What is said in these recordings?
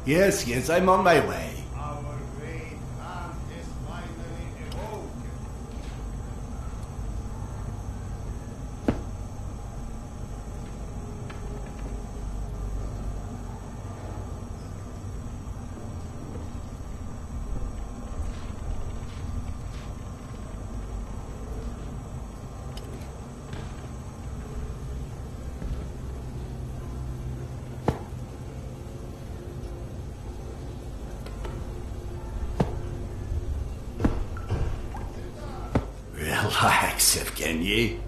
Yes, yes, I'm on my way. Our great Khan is finally awoken. Relax, Evgeny.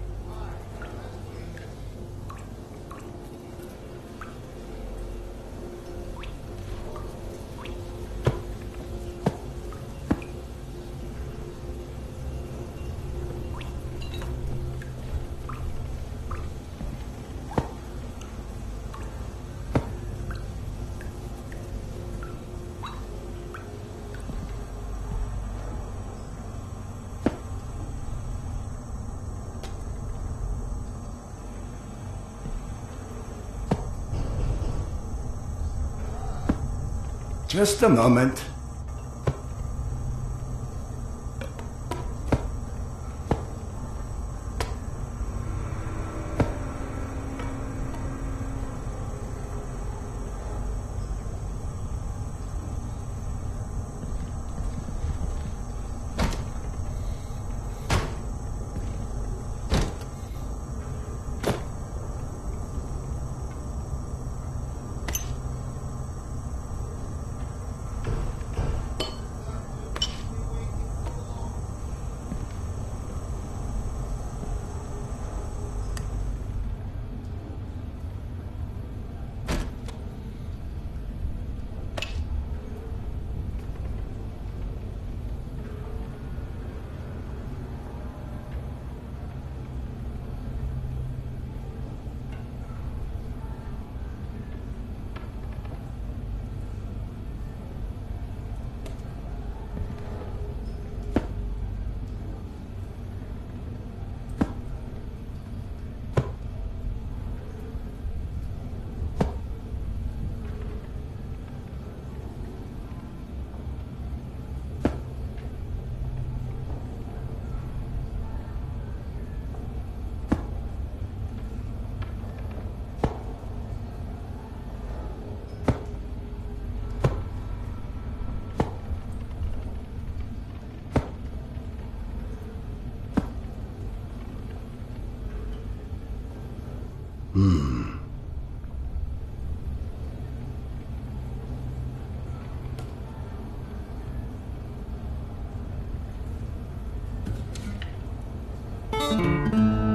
Just a moment.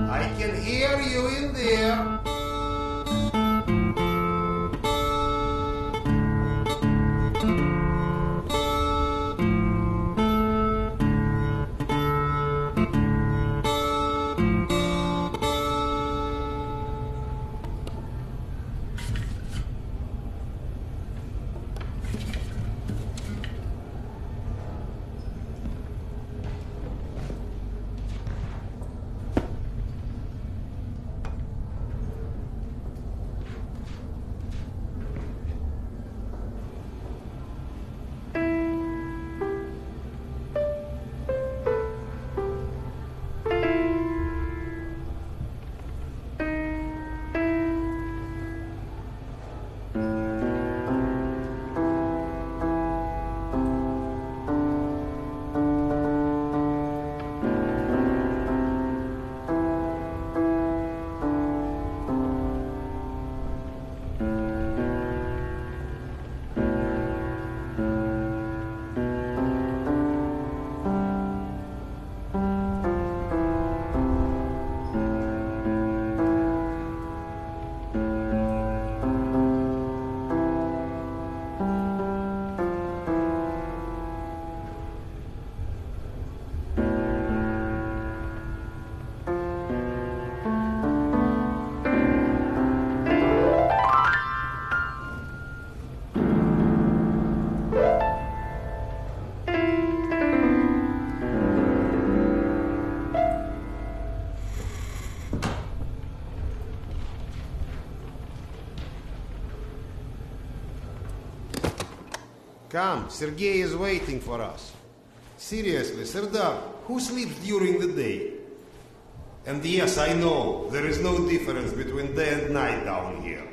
I can hear you in there. Come, Sergei is waiting for us. Seriously, Serdar, who sleeps during the day? And yes, I know, there is no difference between day and night down here.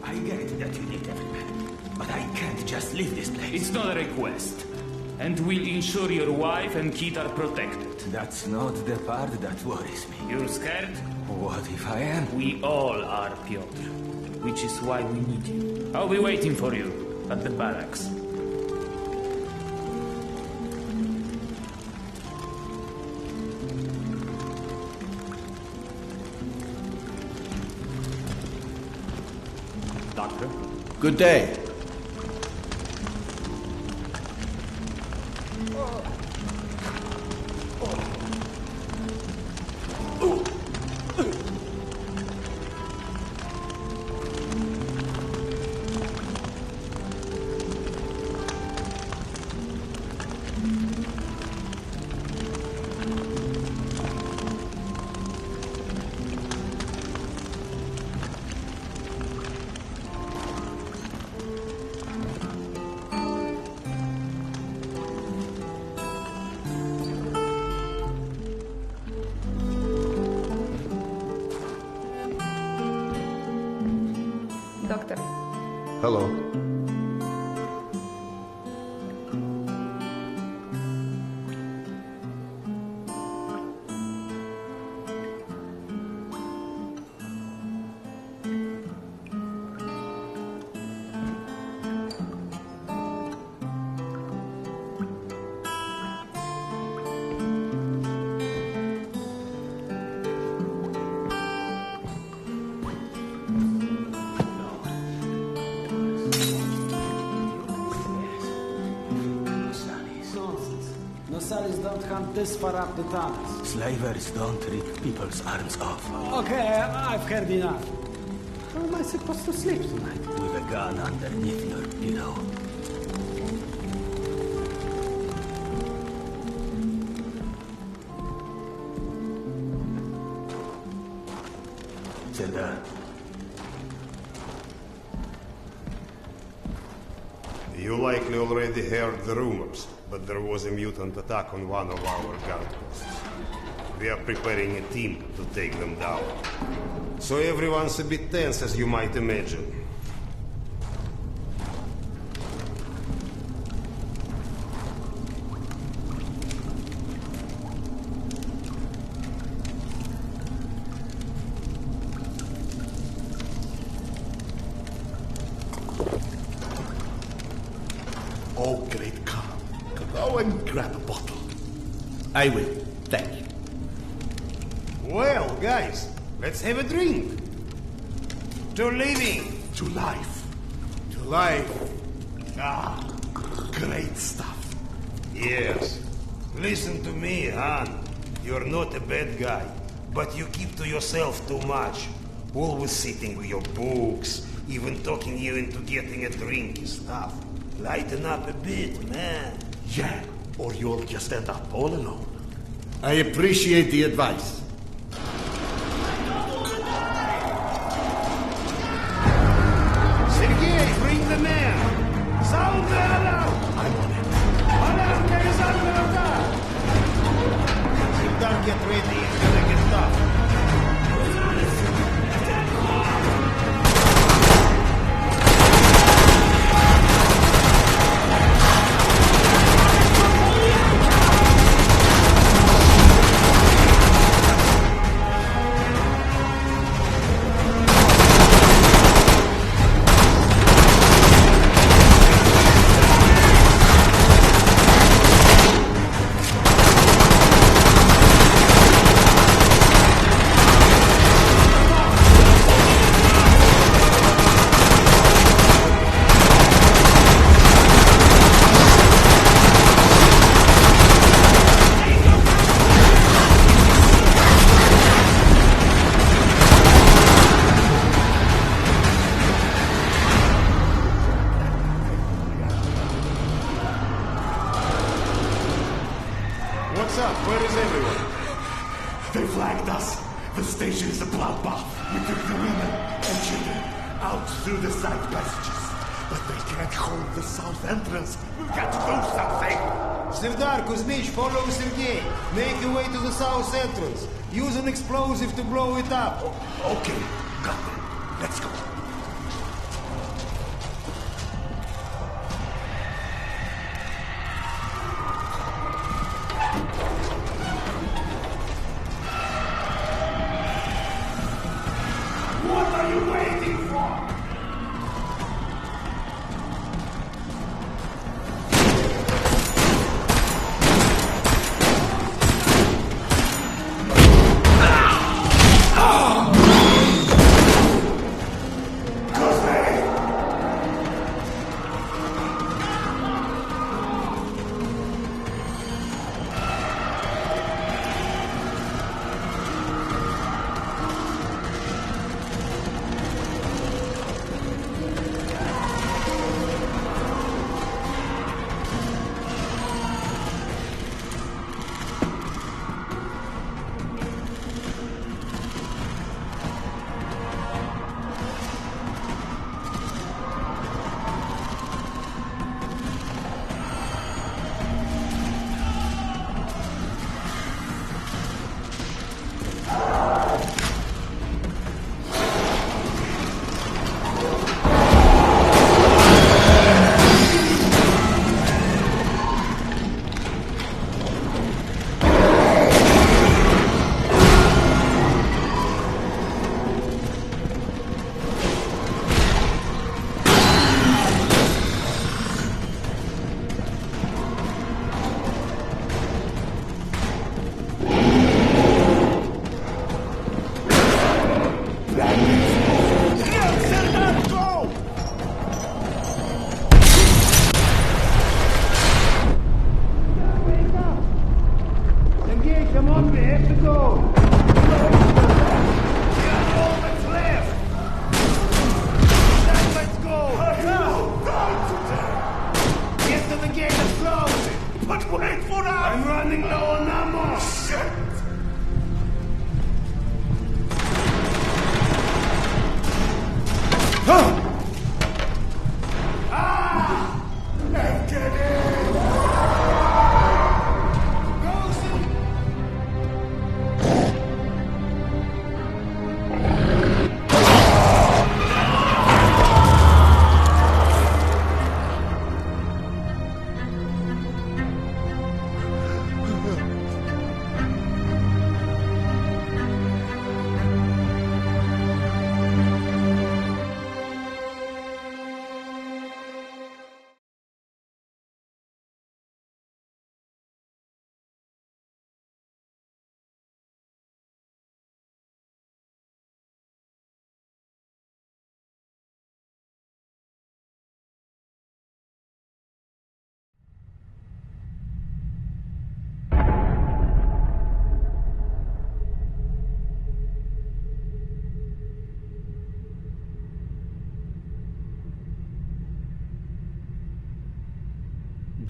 I get that you need every man, but I can't just leave this place. It's not a request. And we'll ensure your wife and kid are protected. That's not the part that worries me. You're scared? What if I am? We all are, Piotr. Which is why we need you. I'll be waiting for you at the barracks. Doctor? Good day. Doctor, Hello. Nosalis don't hunt this far up the tunnels. Slavers don't rip people's arms off. Okay, I've heard enough. How am I supposed to sleep tonight? With a gun underneath your pillow. Serdar, You likely already heard the rumors, but there was a mutant attack on one of our outposts. We are preparing a team to take them down. So everyone's a bit tense, as you might imagine. Oh, great Khan. Go and grab a bottle. I will. Thank you. Well, guys, let's have a drink. To living. To life. To life. Ah, great stuff. Yes. Listen to me, Han. You're not a bad guy, but you keep to yourself too much. Always sitting with your books, even talking you into getting a drink and stuff. Lighten up a bit, man. Yeah, or you'll just end up all alone. I appreciate the advice. Sergei, bring the man. Sound the alarm. I'm on it. Alarm, there is under attack. Serdar, get ready. It's gonna get tough. The station is a bloodbath. We took the women and children out through the side passages. But they can't hold the south entrance. We've got to do something. Serdar, Kuzmich, follow Sergei. Make your way to the south entrance. Use an explosive to blow it up. Okay, got it. Let's go. What are you waiting for?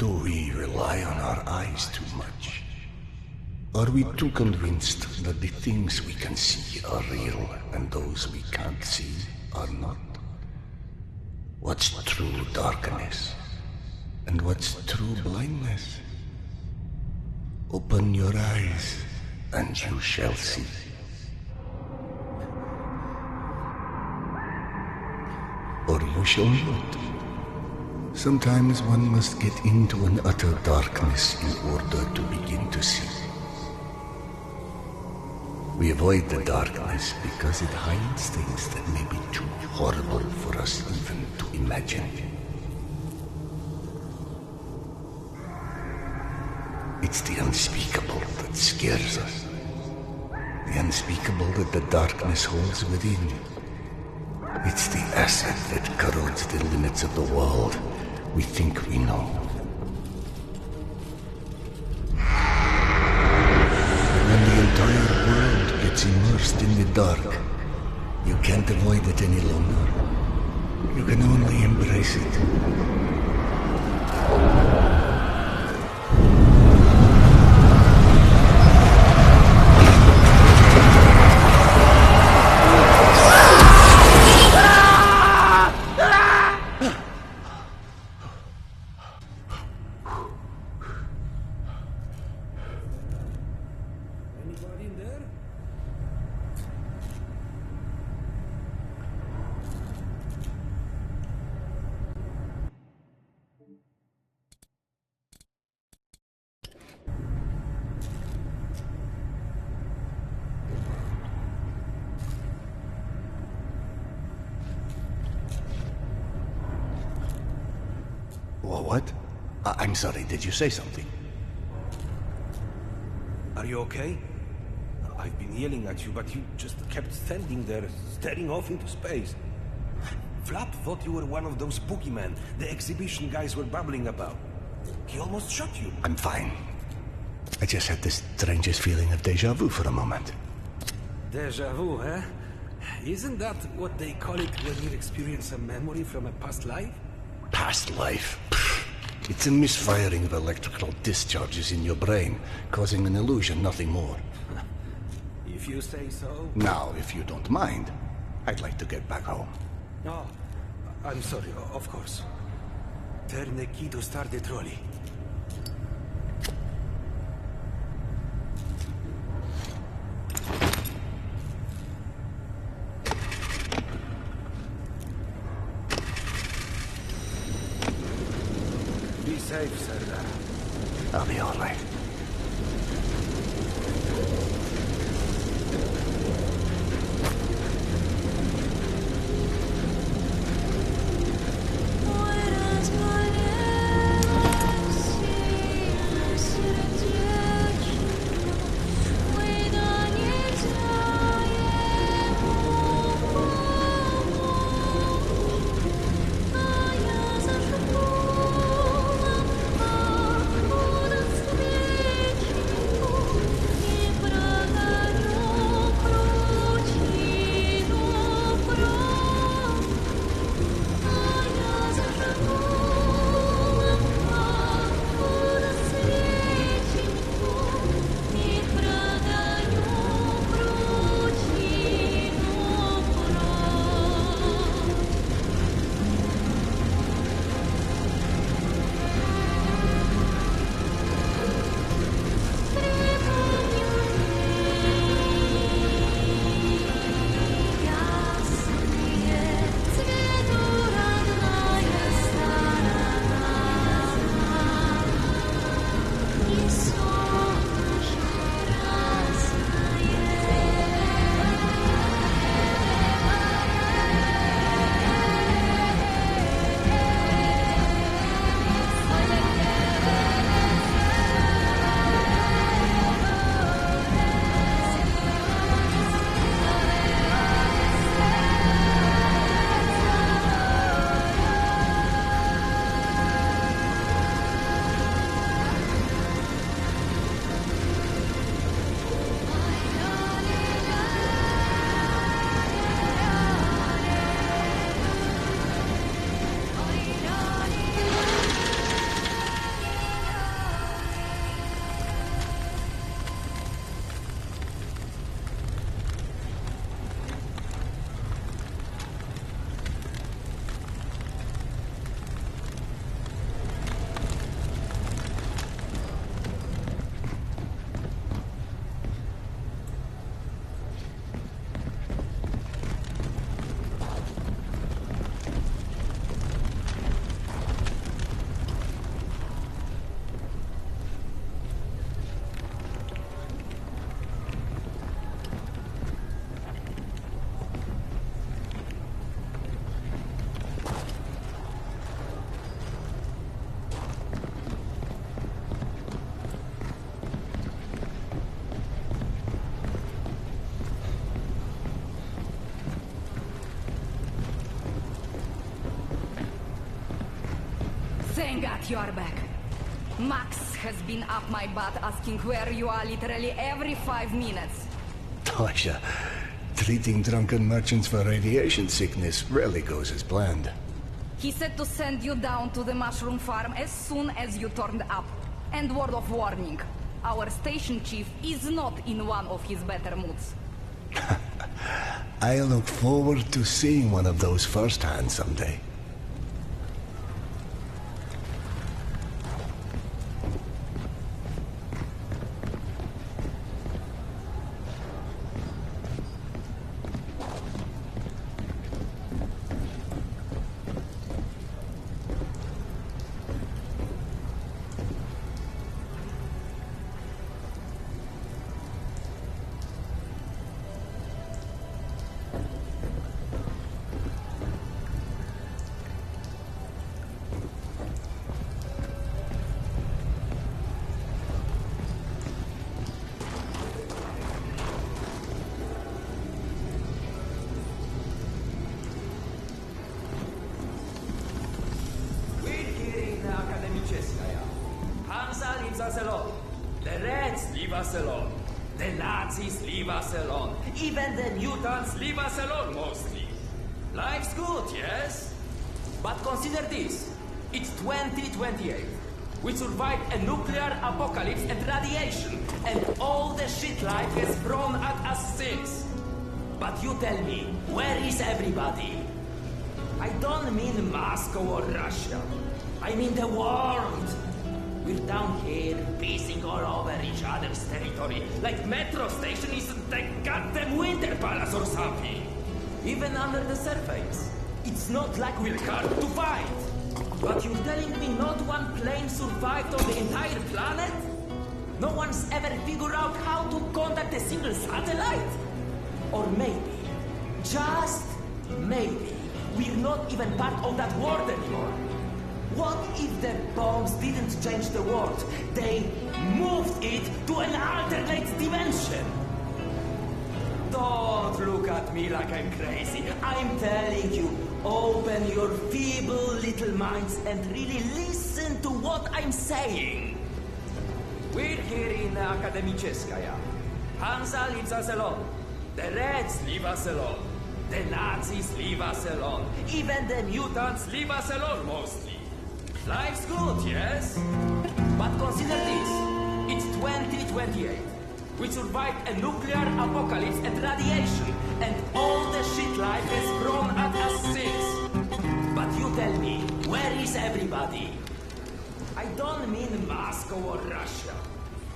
Do we rely on our eyes too much? Are we too convinced that the things we can see are real and those we can't see are not? What's true darkness and what's true blindness? Open your eyes and you shall see. Or you shall not. Sometimes one must get into an utter darkness in order to begin to see. We avoid the darkness because it hides things that may be too horrible for us even to imagine. It's the unspeakable that scares us. The unspeakable that the darkness holds within. It's the acid that corrodes the limits of the world we think we know. When the entire world gets immersed in the dark, you can't avoid it any longer. You can only embrace it. What? I'm sorry, did you say something? Are you okay? I've been yelling at you, but you just kept standing there, staring off into space. Flap thought you were one of those boogeymen the exhibition guys were babbling about. He almost shot you. I'm fine. I just had this strangest feeling of deja vu for a moment. Deja vu, eh? Isn't that what they call it when you experience a memory from a past life? Past life? Pfft. It's a misfiring of electrical discharges in your brain, causing an illusion, nothing more. If you say so. Now, if you don't mind, I'd like to get back home. Oh, I'm sorry, of course. Turn the key to start the trolley. Be safe, Serdar. I'll be all right. Thank God you are back. Max has been up my butt asking where you are literally every 5 minutes. Tasha, treating drunken merchants for radiation sickness rarely goes as planned. He said to send you down to the mushroom farm as soon as you turned up. And word of warning, our station chief is not in one of his better moods. I look forward to seeing one of those firsthand someday. us alone. Even the mutants leave us alone, mostly. Life's good, yes? But consider this. It's 2028. We survived a nuclear apocalypse and radiation, and all the shit life has thrown at us since. But you tell me, where is everybody? I don't mean Moscow or Russia. I mean the world. We're down here, pacing all over each other's territory, like metro station isn't the goddamn Winter Palace or something. Even under the surface, it's not like we're hard to fight. But you're telling me not one plane survived on the entire planet? No one's ever figured out how to contact a single satellite? Or maybe, just maybe, we're not even part of that world anymore. What if the bombs didn't change the world? They moved it to an alternate dimension. Don't look at me like I'm crazy. I'm telling you, open your feeble little minds and really listen to what I'm saying. We're here in Akademicheskaya. Hansa leaves us alone. The Reds leave us alone. The Nazis leave us alone. Even the mutants leave us alone, mostly. Life's good, yes? But consider this. It's 2028. We survived a nuclear apocalypse and radiation, and all the shit life has thrown at us since. But you tell me, where is everybody? I don't mean Moscow or Russia.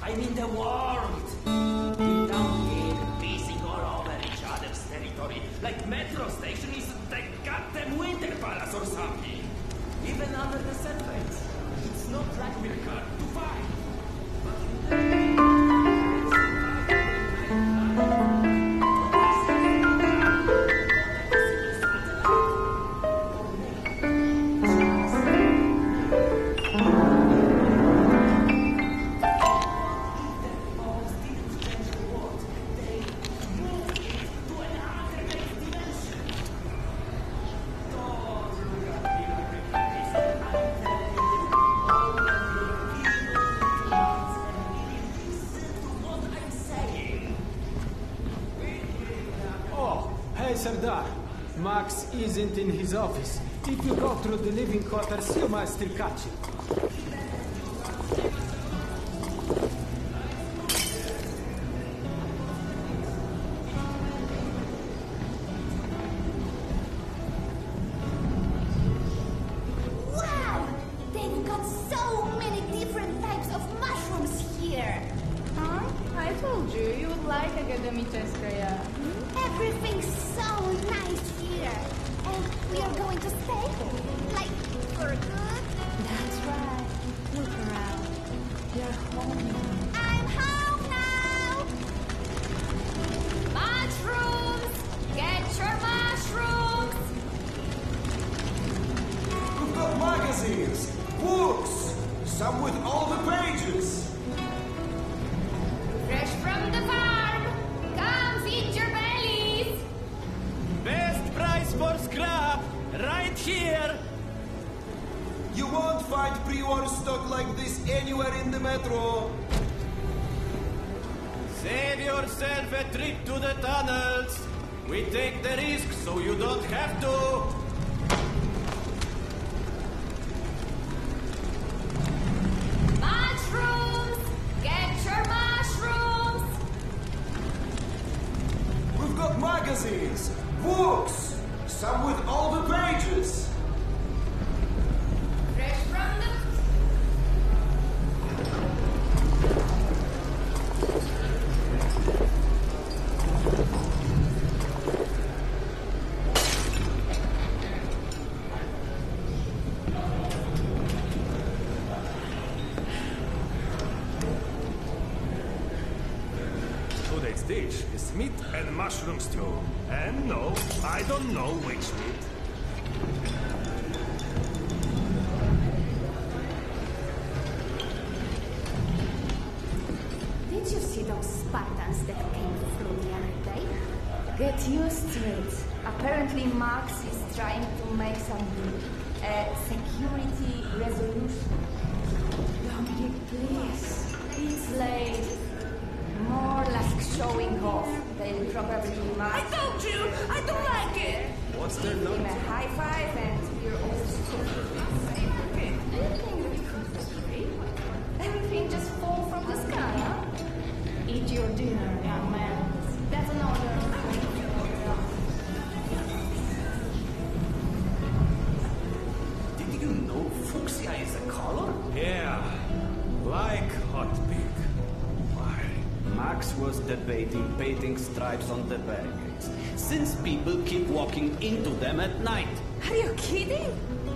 I mean the world. We're down here, pacing all over each other's territory, like metro station isn't the goddamn Winter Palace or something. Even under the surface, it's not like we're hard to fight. Sardar, Max isn't in his office. If you go through the living quarters, you might still catch him. Wow! They've got so many different types of mushrooms here. Huh? I told you, you would like Akademicheskaya. Everything's so nice here. And we are going to stay? Like, for good? That's right. Look around. You're home now. I'm home now! Mushrooms! Get your mushrooms! We've got magazines, books, some with all the pages. Fresh from the farm! Come feed your bellies! Best price for scrap, right here. You won't find pre-war stock like this anywhere in the metro. Save yourself a trip to the tunnels. We take the risk so you don't have to. Mushrooms! Get your mushrooms! We've got magazines, books, some with all the pages. Fresh from the... Today's dish is meat and mushroom stew. And no, I don't know which meat. Did you see those Spartans that came through the other day? Get used to it. Apparently Max is trying to make some security resolution. Dominic, please. It's late. More like showing off. They'll probably I told you! I don't like it! What's their give him number? a high five and we're all everything just fall from the sky, huh? Eat your dinner, young man. That's an order. Did you know fuchsia is a color? Yeah, like hot pink. Why? Max was debating painting stripes on the barricades, since people keep walking into them at night. Are you kidding?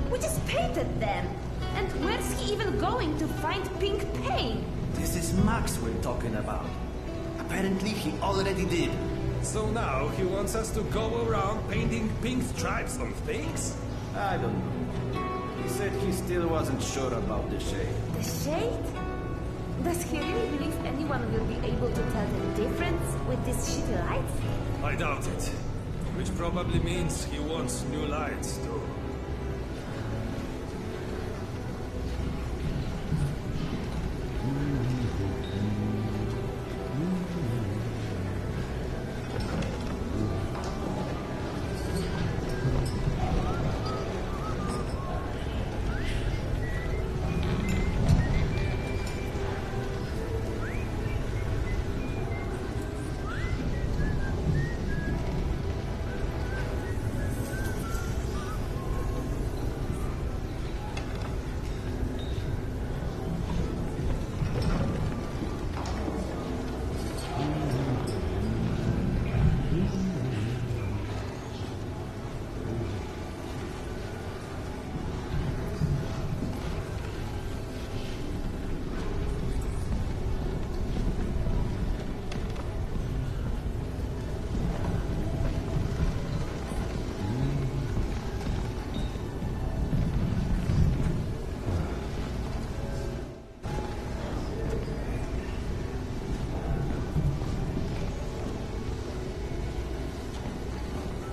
We just painted them. And where's he even going to find pink paint? This is Max we're talking about. Apparently he already did. So now he wants us to go around painting pink stripes on things? I don't know. He said he still wasn't sure about the shade. The shade? Does he really believe anyone will be able to tell the difference with these shitty lights? I doubt it. Which probably means he wants new lights too.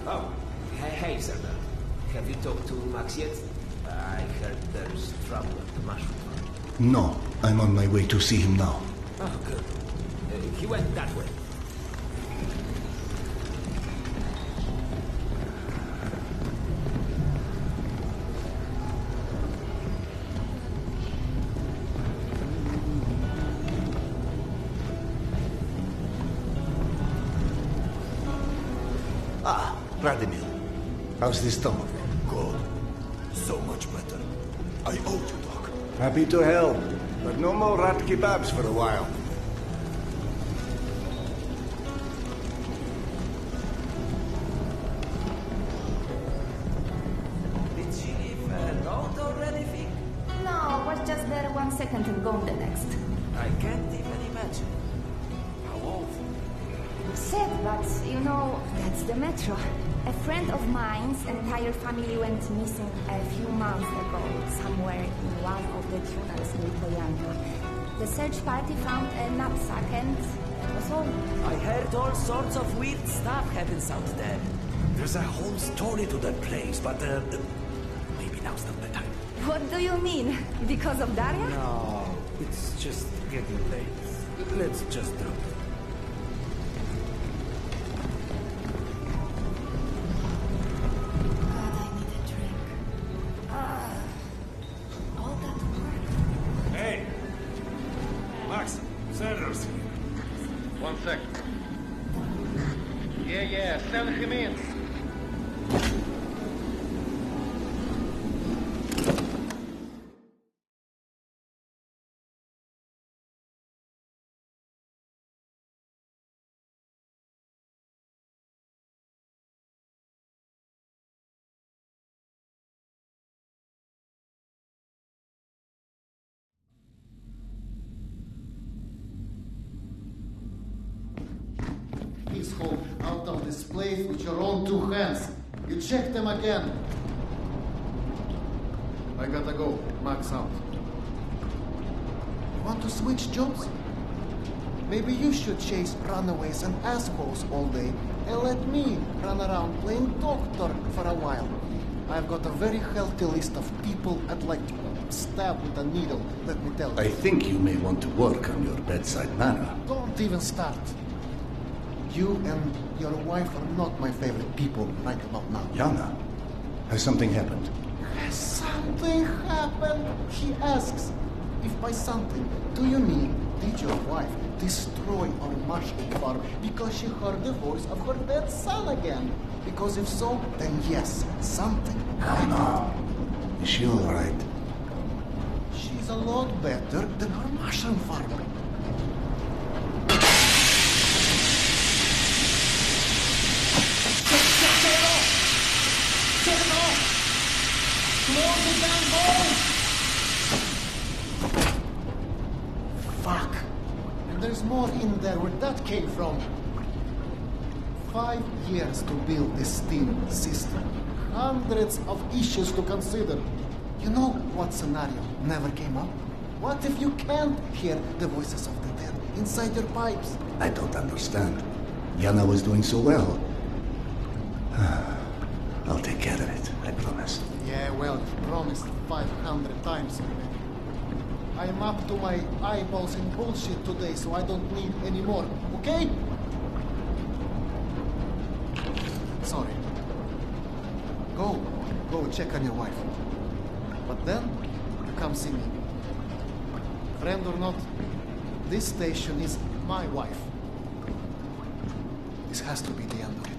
Oh, hey, Serdar. Have you talked to Max yet? I heard there's trouble at the mushroom farm. No, I'm on my way to see him now. Oh, good. He went that way. Ah, Vladimir. How's the stomach? Good. So much better. I owe you, Doc. Happy to help, but no more rat kebabs for a while. Did she leave a note already, Vic? No, was just there 1 second and gone the next. I can't even imagine. How old? Sad, but you know, that's the metro. A friend of mine's entire family went missing a few months ago, somewhere in one of the tunnels near Poyanka. The search party found a knapsack and that was all. I heard all sorts of weird stuff happens out there. There's a whole story to that place, but maybe now's not the time. What do you mean? Because of Daria? No, it's just getting late. Let's just drop it. God, I need a drink. All that work. Hey! Max, Sanders here. 1 second. Yeah, send him in. Please hold out of this place with your own 2 hands. You check them again. I gotta go. Max out. You want to switch jobs? Maybe you should chase runaways and assholes all day and let me run around playing doctor for a while. I've got a very healthy list of people I'd like to stab with a needle, let me tell you. I think you may want to work on your bedside manner. Don't even start. You and your wife are not my favorite people right about now. Yana, has something happened? Has something happened? He asks. If by something, do you mean did your wife destroy our mushroom farm because she heard the voice of her dead son again? Because if so, then yes, something. Oh no. Is she alright? She's a lot better than her mushroom farm. Fuck. And there's more in there where that came from. 5 years to build this steam system. Hundreds of issues to consider. You know what scenario never came up? What if you can't hear the voices of the dead inside your pipes? I don't understand. Yana was doing so well. I'll take care of it, I promise. Yeah, well, you promised 500 times already. I'm up to my eyeballs in bullshit today, so I don't need any more, okay? Sorry. Go check on your wife. But then, you come see me. Friend or not, this station is my wife. This has to be the end of it.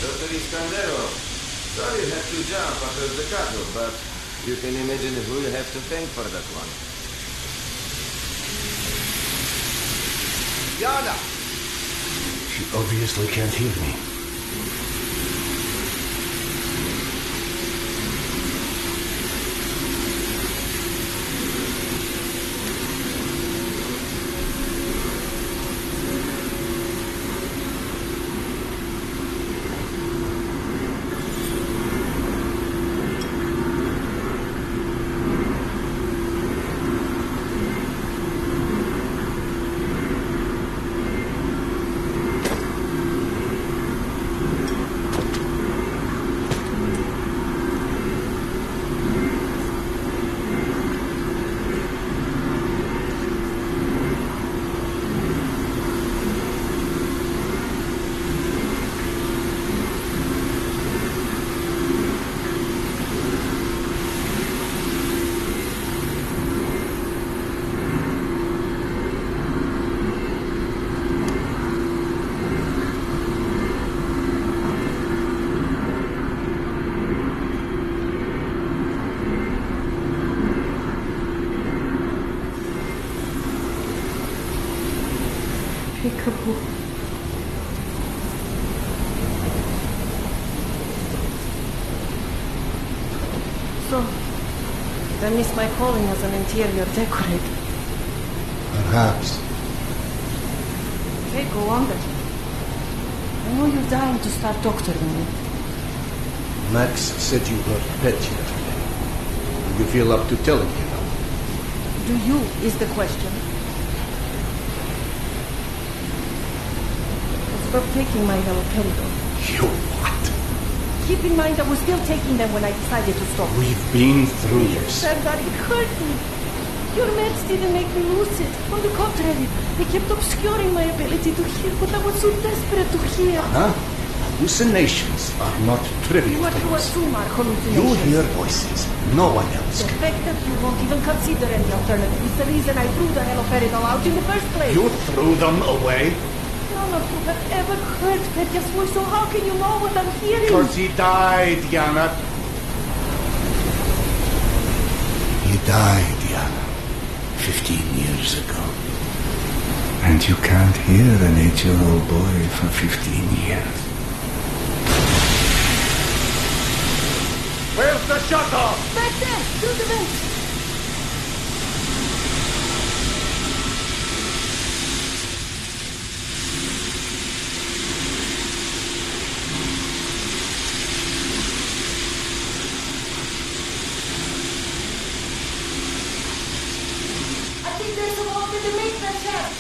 Dr. Iscandero, sorry you had to jump after the cattle, but you can imagine who you have to thank for that one. Yana! She obviously can't hear me. Peekaboo. So, I miss my calling as an interior decorator. Perhaps. Okay, go on then. I know you're dying to start doctoring me. Max said you were pet yesterday. Do you feel up to telling him? Do you, is the question. Stop taking my haloperidol. You what? Keep in mind I was still taking them when I decided to stop. We've been through this. Said that it hurt me. Your meds didn't make me lucid. On the contrary, they kept obscuring my ability to hear what I was so desperate to hear. Huh? Hallucinations are not trivial What you things. assume are hallucinations. You hear voices. No one else The can. fact that you won't even consider any alternative is the reason I threw the haloperidol out in the first place. You threw them away? None of you have ever heard Petya's voice, so how can you know what I'm hearing? Because he died, Yana. He died, Yana. 15 years ago. And you can't hear an 8-year-old boy for 15 years. Where's the shuttle? Back there, through the vents. I think there's a walk in the maintenance shaft.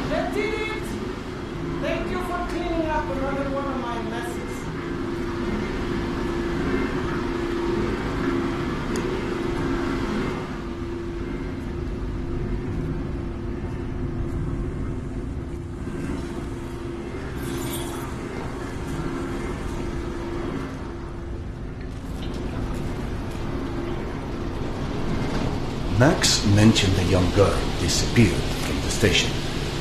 That did it! Thank you for cleaning up another one of my messes. Max mentioned a young girl disappeared from the station.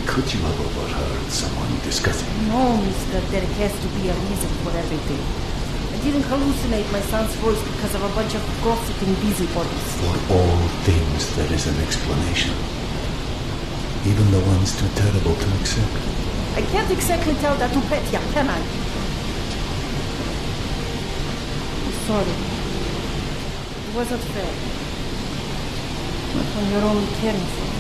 Could you have overheard someone discussing? No, mister, there has to be a reason for everything. I didn't hallucinate my son's voice because of a bunch of gossiping busybodies. For all things there is an explanation. Even the ones too terrible to accept. I can't exactly tell that to Petya, can I? I'm sorry. It wasn't fair. Not when you're only caring for me.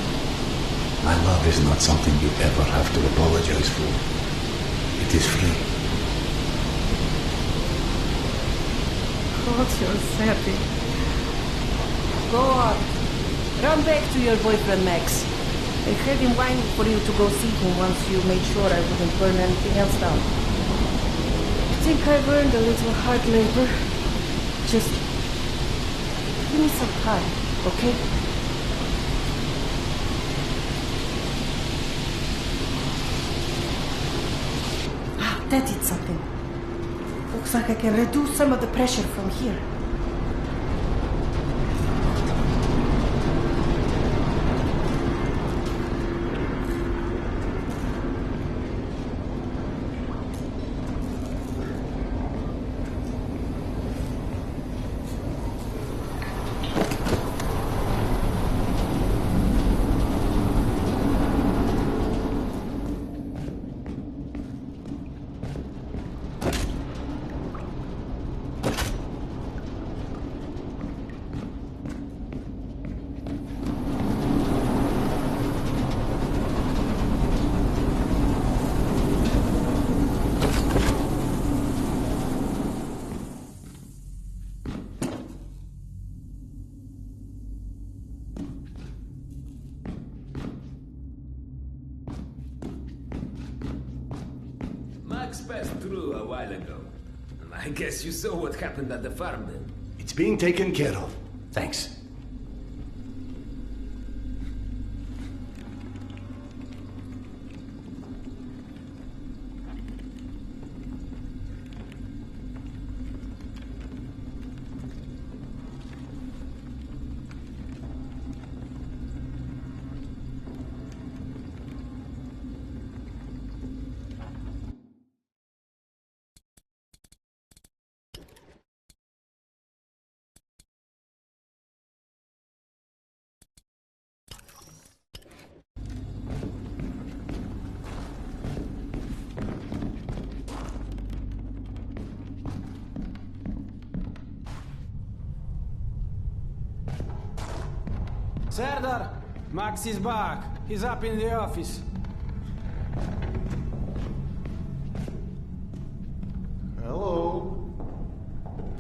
My love is not something you ever have to apologize for. It is free. God, you're savage. Go on. Run back to your boyfriend, Max. I had him whining for you to go see him once you made sure I wouldn't burn anything else down. think I've earned a little hard labor. Just give me some time, okay? Ah, that did something. Looks like I can reduce some of the pressure from here. Max passed through a while ago. I guess you saw what happened at the farm then. It's being taken care of. Thanks. Serdar, Max is back. He's up in the office. Hello.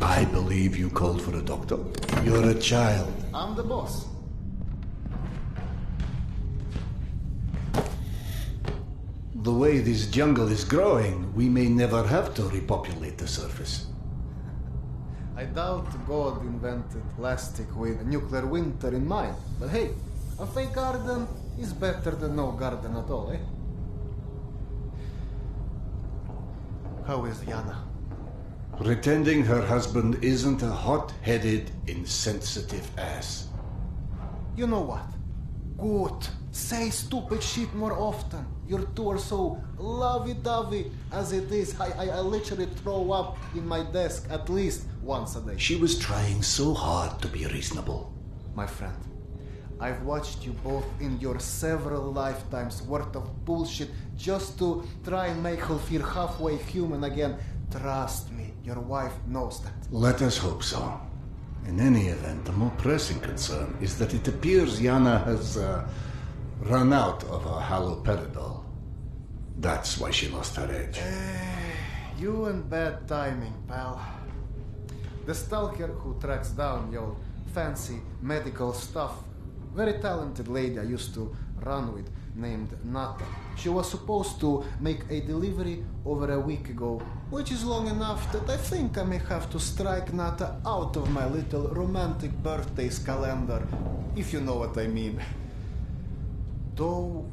I believe you called for a doctor. You're a child. I'm the boss. The way this jungle is growing, we may never have to repopulate the surface. I doubt God invented plastic with nuclear winter in mind. But hey, a fake garden is better than no garden at all, eh? How is Yana? Pretending her husband isn't a hot-headed, insensitive ass. You know what? Good. Say stupid shit more often. Your two are so lovey-dovey as it is. I literally throw up in my desk at least once a day. She was trying so hard to be reasonable. My friend, I've watched you both in your several lifetimes worth of bullshit just to try and make her feel halfway human again. Trust me, your wife knows that. Let us hope so. In any event, the more pressing concern is that it appears Yana has run out of her haloperidol. That's why she lost her edge. You and bad timing, pal. The stalker who tracks down your fancy medical stuff, very talented lady I used to run with, named Nata. She was supposed to make a delivery over a week ago, which is long enough that I think I may have to strike Nata out of my little romantic birthdays calendar, if you know what I mean. Though,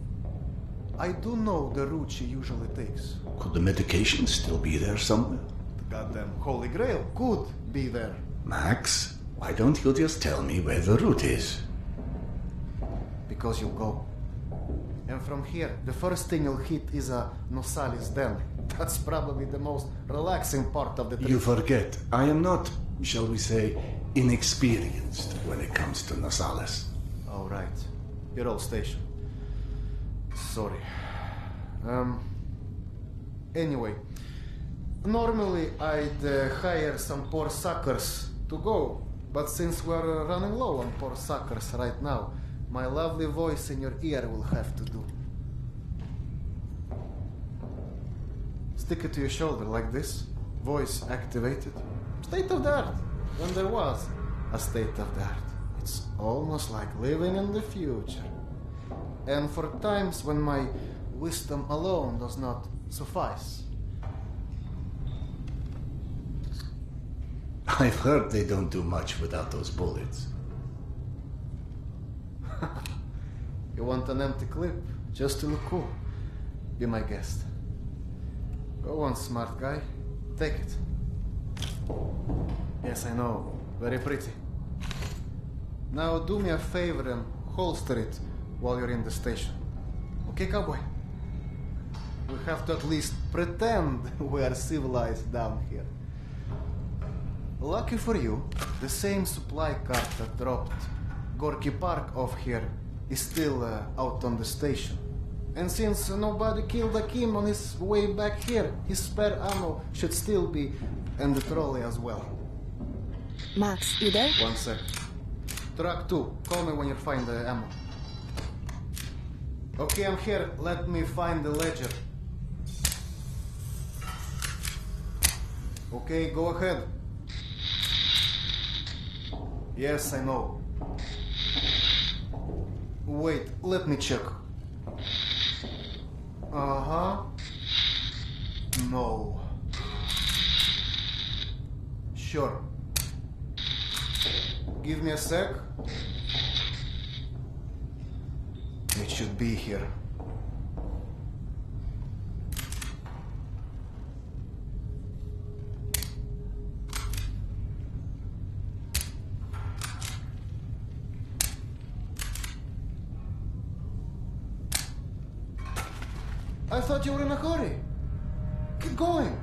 I do know the route she usually takes. Could the medication still be there somewhere? The goddamn Holy Grail could be there. Max, why don't you just tell me where the route is? Because you'll go. And from here, the first thing you'll hit is a Nosalis den. That's probably the most relaxing part of the trip. You forget, I am not, shall we say, inexperienced when it comes to Nosalis. Oh, right. You're all stationed. Sorry. Anyway, normally I'd hire some poor suckers to go, but since we're running low on poor suckers right now, my lovely voice in your ear will have to do. Stick it to your shoulder like this, voice activated. State of the art, when there was a state of the art. It's almost like living in the future. And for times when my wisdom alone does not suffice. I've heard they don't do much without those bullets. You want an empty clip, just to look cool? Be my guest. Go on, smart guy. Take it. Yes, I know. Very pretty. Now do me a favor and holster it while you're in the station. Okay, cowboy? We have to at least pretend we are civilized down here. Lucky for you, the same supply cart that dropped Gorky Park off here is still out on the station. And since nobody killed Akim on his way back here, his spare ammo should still be in the trolley as well. Max, you there? 1 sec. Truck 2, call me when you find the ammo. Okay, I'm here. Let me find the ledger. Okay, go ahead. Yes, I know. Wait, let me check. Uh-huh. No. Sure. Give me a sec. It should be here. I thought you were in a hurry. Keep going.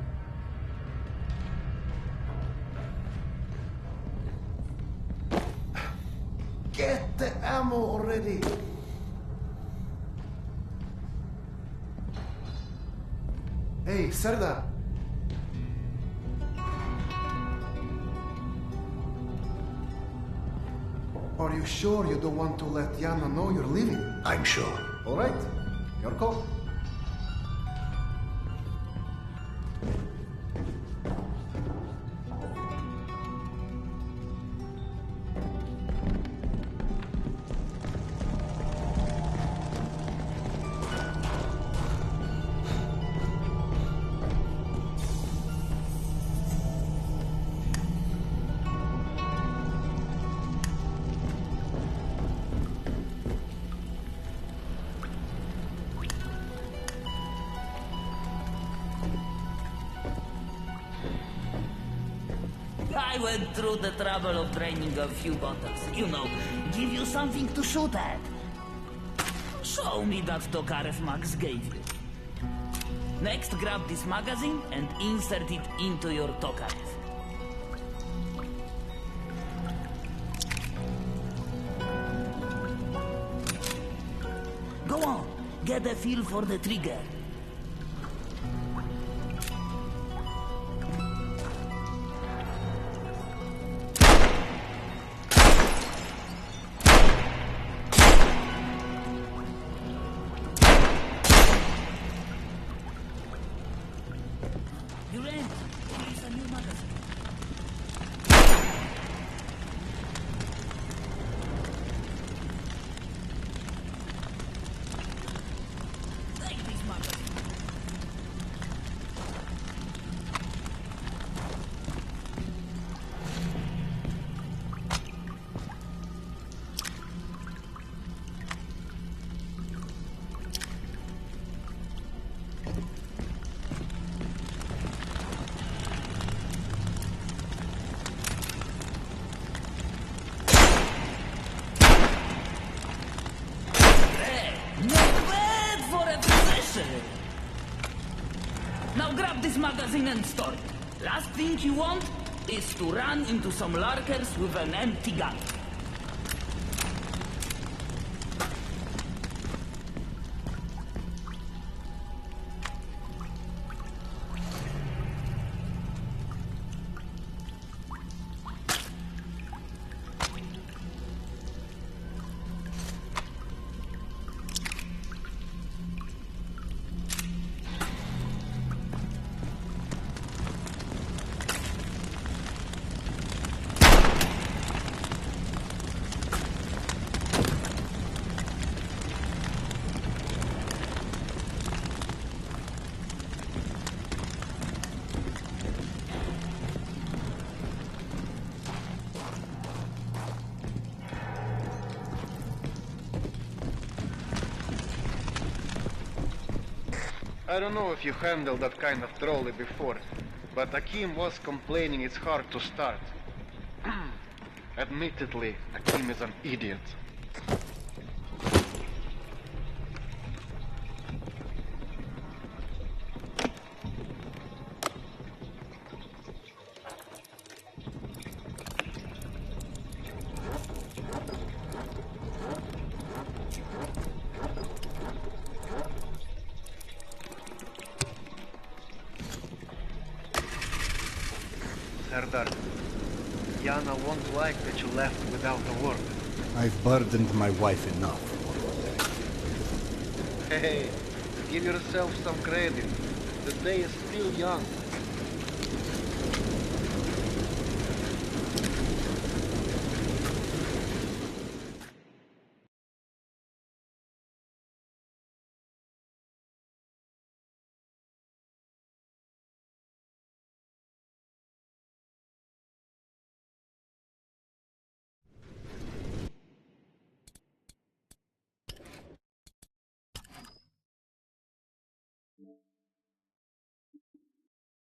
Get the ammo already. Hey, Serdar. Are you sure you don't want to let Yana know you're leaving? I'm sure. All right. Your call. I went through the trouble of draining a few bottles. You know, give you something to shoot at. Show me that Tokarev Max gave you. Next, grab this magazine and insert it into your Tokarev. Go on, get a feel for the trigger. Now grab this magazine and store it. Last thing you want is to run into some lurkers with an empty gun. I don't know if you handled that kind of trolley before, but Akim was complaining it's hard to start. Admittedly, Akim is an idiot. Serdar, Yana won't like that you left without a word. I've burdened my wife enough. Hey, give yourself some credit. The day is still young.